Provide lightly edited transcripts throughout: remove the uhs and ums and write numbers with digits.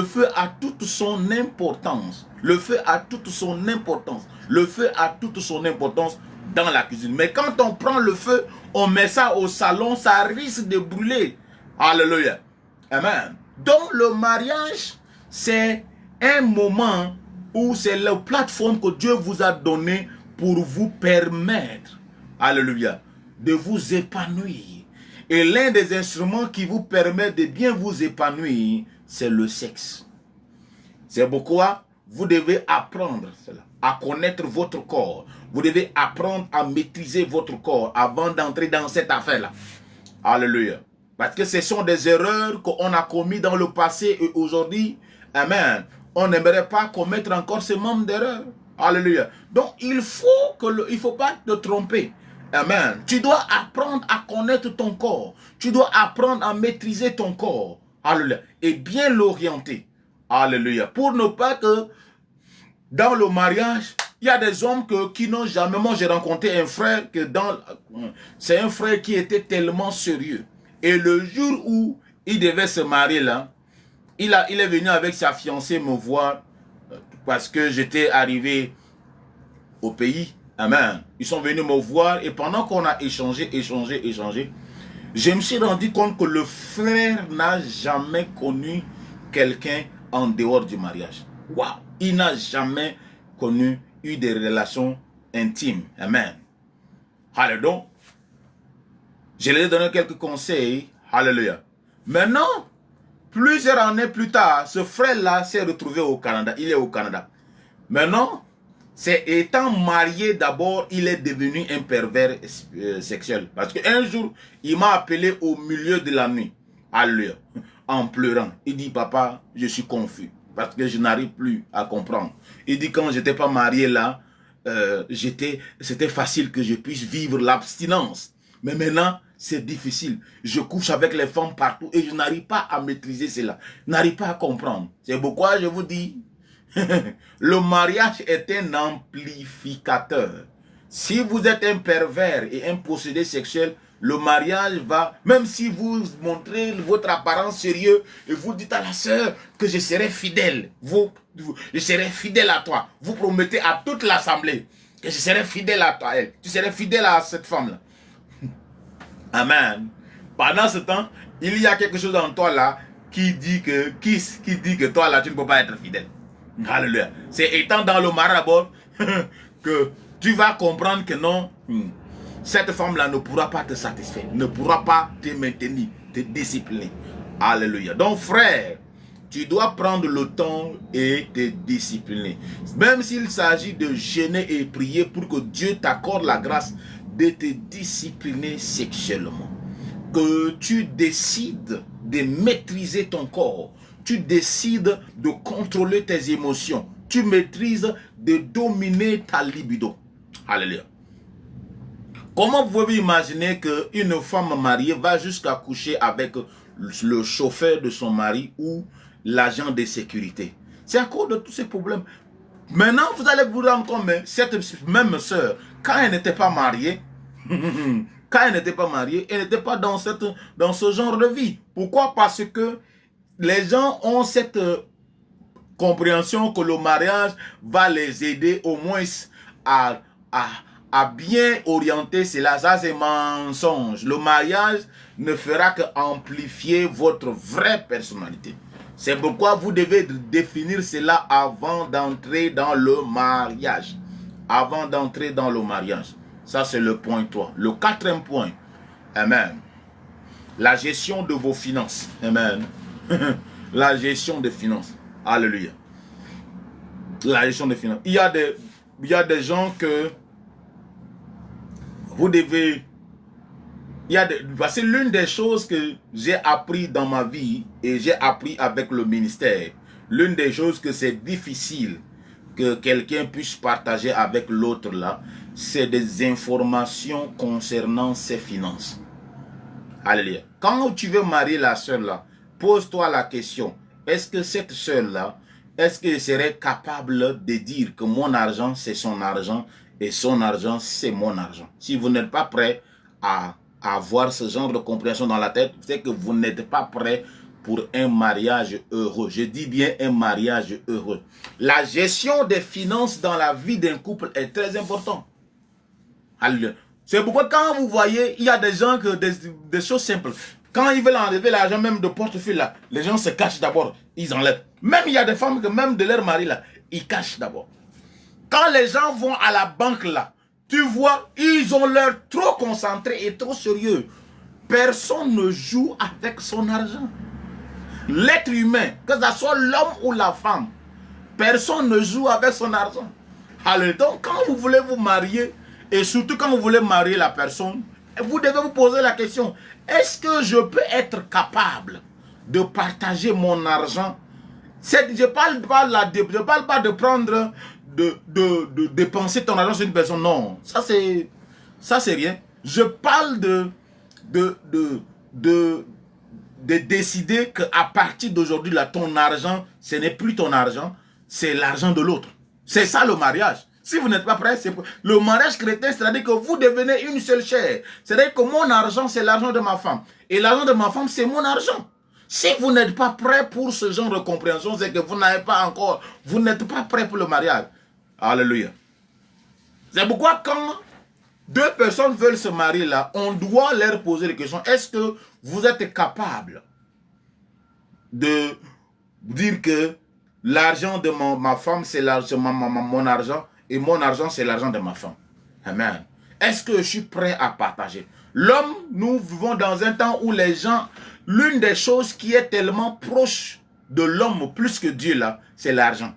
Le feu a toute son importance. Le feu a toute son importance. Le feu a toute son importance dans la cuisine. Mais quand on prend le feu, on met ça au salon, ça risque de brûler. Alléluia. Amen. Donc le mariage, c'est un moment où c'est la plateforme que Dieu vous a donnée pour vous permettre, alléluia, de vous épanouir. Et l'un des instruments qui vous permet de bien vous épanouir, c'est le sexe. C'est pourquoi vous devez apprendre cela, à connaître votre corps. Vous devez apprendre à maîtriser votre corps avant d'entrer dans cette affaire-là. Alléluia. Parce que ce sont des erreurs qu'on a commises dans le passé et aujourd'hui, amen, on n'aimerait pas commettre encore ce même d'erreurs. Alléluia. Donc, il faut pas te tromper. Amen. Tu dois apprendre à connaître ton corps. Tu dois apprendre à maîtriser ton corps. Alléluia. Et bien l'orienter. Alléluia. Pour ne pas que dans le mariage, il y a des hommes qui n'ont jamais... Moi, j'ai rencontré un frère c'est un frère qui était tellement sérieux. Et le jour où il devait se marier là, il est venu avec sa fiancée me voir parce que j'étais arrivé au pays. Amen. Ils sont venus me voir et pendant qu'on a échangé, je me suis rendu compte que le frère n'a jamais connu quelqu'un en dehors du mariage. Waouh! Il n'a jamais eu des relations intimes. Amen. Alléluia. Je lui ai donné quelques conseils. Alléluia. Maintenant, plusieurs années plus tard, ce frère-là s'est retrouvé au Canada. Il est au Canada. Maintenant, c'est étant marié d'abord, il est devenu un pervers sexuel. Parce qu'un jour, il m'a appelé au milieu de la nuit. Alléluia. En pleurant. Il dit, papa, je suis confus. Parce que je n'arrive plus à comprendre. Il dit, quand je n'étais pas marié là, c'était facile que je puisse vivre l'abstinence. Mais maintenant, c'est difficile. Je couche avec les femmes partout et je n'arrive pas à maîtriser cela. Je n'arrive pas à comprendre. C'est pourquoi je vous dis, le mariage est un amplificateur. Si vous êtes un pervers et un possédé sexuel, le mariage va, même si vous montrez votre apparence sérieuse et vous dites à la sœur que je serai fidèle, je serai fidèle à toi. Vous promettez à toute l'assemblée que je serai fidèle à toi, elle. Tu serais fidèle à cette femme-là. Amen. Pendant ce temps, il y a quelque chose en toi là qui dit que toi là, tu ne peux pas être fidèle. Alléluia. C'est étant dans le marabout que tu vas comprendre que non, cette femme-là ne pourra pas te satisfaire, ne pourra pas te maintenir, te discipliner. Alléluia. Donc frère, tu dois prendre le temps et te discipliner. Même s'il s'agit de jeûner et prier pour que Dieu t'accorde la grâce de te discipliner sexuellement. Que tu décides de maîtriser ton corps. Tu décides de contrôler tes émotions. Tu maîtrises de dominer ta libido. Alléluia. Comment vous pouvez imaginer qu'une femme mariée va jusqu'à coucher avec le chauffeur de son mari ou l'agent de sécurité? C'est à cause de tous ces problèmes. Maintenant, vous allez vous rendre compte, mais cette même sœur, quand elle n'était pas mariée, elle n'était pas dans ce genre de vie. Pourquoi? Parce que les gens ont cette compréhension que le mariage va les aider au moins à bien orienter cela. Ça, c'est mensonge. Le mariage ne fera qu'amplifier votre vraie personnalité. C'est pourquoi vous devez définir cela avant d'entrer dans le mariage. Avant d'entrer dans le mariage. Ça, c'est le point 3. Le quatrième point. Amen. La gestion de vos finances. Amen. La gestion des finances. Alléluia. La gestion des finances. Il y a des gens que vous devez... Parce que l'une des choses que j'ai appris dans ma vie et j'ai appris avec le ministère, l'une des choses que c'est difficile que quelqu'un puisse partager avec l'autre là, c'est des informations concernant ses finances. Alléluia. Quand tu veux marier la soeur là, pose-toi la question, est-ce que cette soeur là, est-ce qu'elle serait capable de dire que mon argent c'est son argent et son argent c'est mon argent? Si vous n'êtes pas prêt à avoir ce genre de compréhension dans la tête, c'est que vous n'êtes pas prêt pour un mariage heureux. Je dis bien un mariage heureux. La gestion des finances dans la vie d'un couple est très importante. C'est pourquoi quand vous voyez, il y a des gens que des choses simples. Quand ils veulent enlever l'argent même de portefeuille là, les gens se cachent d'abord, ils enlèvent. Même il y a des femmes que même de leur mari là, ils cachent d'abord. Quand les gens vont à la banque là, tu vois, ils ont l'air trop concentrés et trop sérieux. Personne ne joue avec son argent. L'être humain, que ce soit l'homme ou la femme, personne ne joue avec son argent. Alors donc, quand vous voulez vous marier, et surtout quand vous voulez marier la personne, vous devez vous poser la question, est-ce que je peux être capable de partager mon argent? Je parle pas de prendre, de dépenser ton argent sur une personne, non. Ça c'est rien. Je parle de décider qu'à partir d'aujourd'hui, là, ton argent, ce n'est plus ton argent, c'est l'argent de l'autre. C'est ça le mariage. Si vous n'êtes pas prêt, c'est le mariage chrétien, c'est-à-dire que vous devenez une seule chair. C'est-à-dire que mon argent, c'est l'argent de ma femme. Et l'argent de ma femme, c'est mon argent. Si vous n'êtes pas prêt pour ce genre de compréhension, c'est que vous n'avez pas encore, vous n'êtes pas prêt pour le mariage. Alléluia. C'est pourquoi quand deux personnes veulent se marier là, on doit leur poser la question, est-ce que vous êtes capable de dire que l'argent de ma femme, c'est mon argent, et mon argent, c'est l'argent de ma femme. Amen. Est-ce que je suis prêt à partager? L'homme, nous vivons dans un temps où les gens, l'une des choses qui est tellement proche de l'homme plus que Dieu là, c'est l'argent.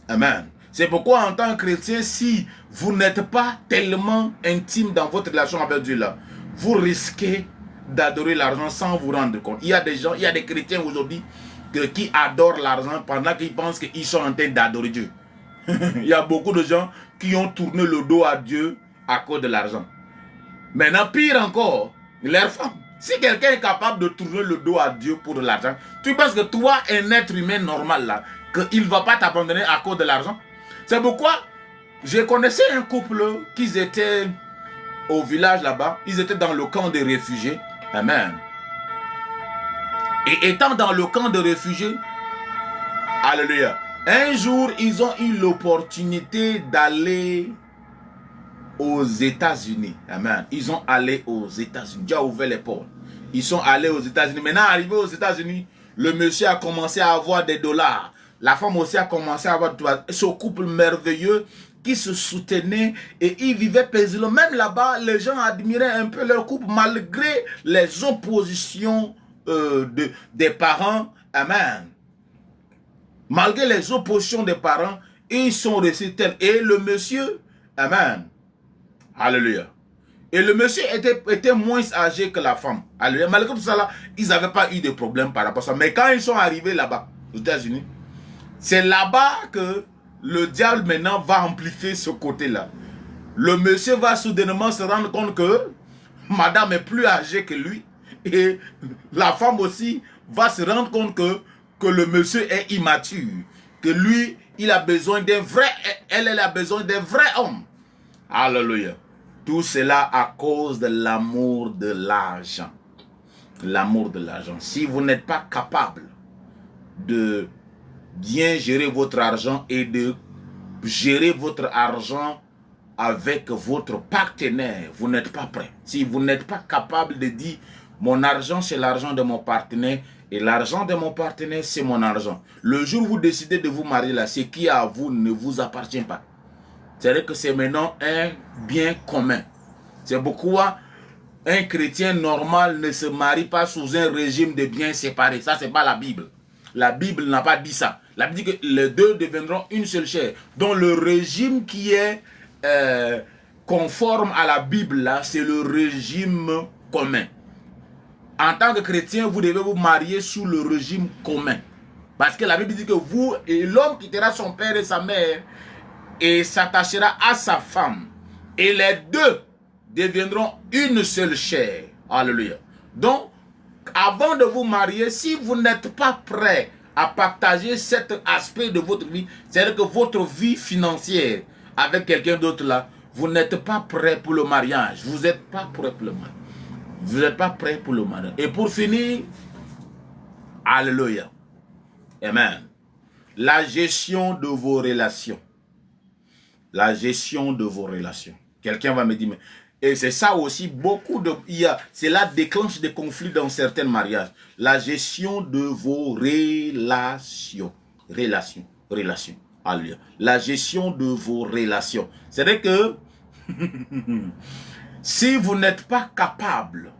Amen. C'est pourquoi en tant que chrétien, si vous n'êtes pas tellement intime dans votre relation avec Dieu là, vous risquez d'adorer l'argent sans vous rendre compte. Il y a des gens, il y a des chrétiens aujourd'hui qui adorent l'argent pendant qu'ils pensent qu'ils sont en train d'adorer Dieu. Il y a beaucoup de gens qui ont tourné le dos à Dieu à cause de l'argent. Maintenant, pire encore, leur femme. Si quelqu'un est capable de tourner le dos à Dieu pour de l'argent, tu penses que toi, un être humain normal là, qu'il ne va pas t'abandonner à cause de l'argent? C'est pourquoi je connaissais un couple qui étaient au village là-bas. Ils étaient dans le camp des réfugiés. Amen. Et étant dans le camp de réfugiés, alléluia, un jour, ils ont eu l'opportunité d'aller aux États-Unis. Amen. Ils ont allé aux États-Unis. Dieu a ouvert les portes. Ils sont allés aux États-Unis. Maintenant, arrivé aux États-Unis, le monsieur a commencé à avoir des dollars. La femme aussi a commencé à avoir des dollars. Ce couple merveilleux qui se soutenait et ils vivaient paisiblement. Même là-bas, les gens admiraient un peu leur couple malgré les oppositions des parents. Amen. Malgré les oppositions des parents, ils sont restés tels. Et le monsieur, amen, alléluia. Et le monsieur était moins âgé que la femme. Alléluia. Malgré tout ça, là, ils n'avaient pas eu de problème par rapport à ça. Mais quand ils sont arrivés là-bas, aux États-Unis, c'est là-bas que le diable maintenant va amplifier ce côté-là. Le monsieur va soudainement se rendre compte que madame est plus âgée que lui. Et la femme aussi va se rendre compte que le monsieur est immature, que lui, il a besoin d'un vrai, elle a besoin d'un vrai homme. Alléluia. Tout cela à cause de l'amour de l'argent. L'amour de l'argent. Si vous n'êtes pas capable de bien gérer votre argent et de gérer votre argent avec votre partenaire, vous n'êtes pas prêt. Si vous n'êtes pas capable de dire, mon argent c'est l'argent de mon partenaire, et l'argent de mon partenaire, c'est mon argent. Le jour où vous décidez de vous marier là, ce qui est à vous ne vous appartient pas. C'est-à-dire que c'est maintenant un bien commun. C'est pourquoi un chrétien normal ne se marie pas sous un régime de biens séparés. Ça, c'est pas la Bible. La Bible n'a pas dit ça. La Bible dit que les deux deviendront une seule chair. Donc le régime qui est conforme à la Bible là, c'est le régime commun. En tant que chrétien, vous devez vous marier sous le régime commun. Parce que la Bible dit que vous et l'homme quittera son père et sa mère et s'attachera à sa femme. Et les deux deviendront une seule chair. Alléluia. Donc, avant de vous marier, si vous n'êtes pas prêt à partager cet aspect de votre vie, c'est-à-dire que votre vie financière avec quelqu'un d'autre là, vous n'êtes pas prêt pour le mariage. Vous n'êtes pas prêt pour le mariage. Vous n'êtes pas prêt pour le mariage. Et pour finir, Alléluia. Amen. La gestion de vos relations. La gestion de vos relations. Quelqu'un va me dire, mais, et c'est ça aussi, beaucoup de... Cela déclenche des conflits dans certains mariages. La gestion de vos relations. Relations. Alléluia. La gestion de vos relations. C'est-à-dire que si vous n'êtes pas capable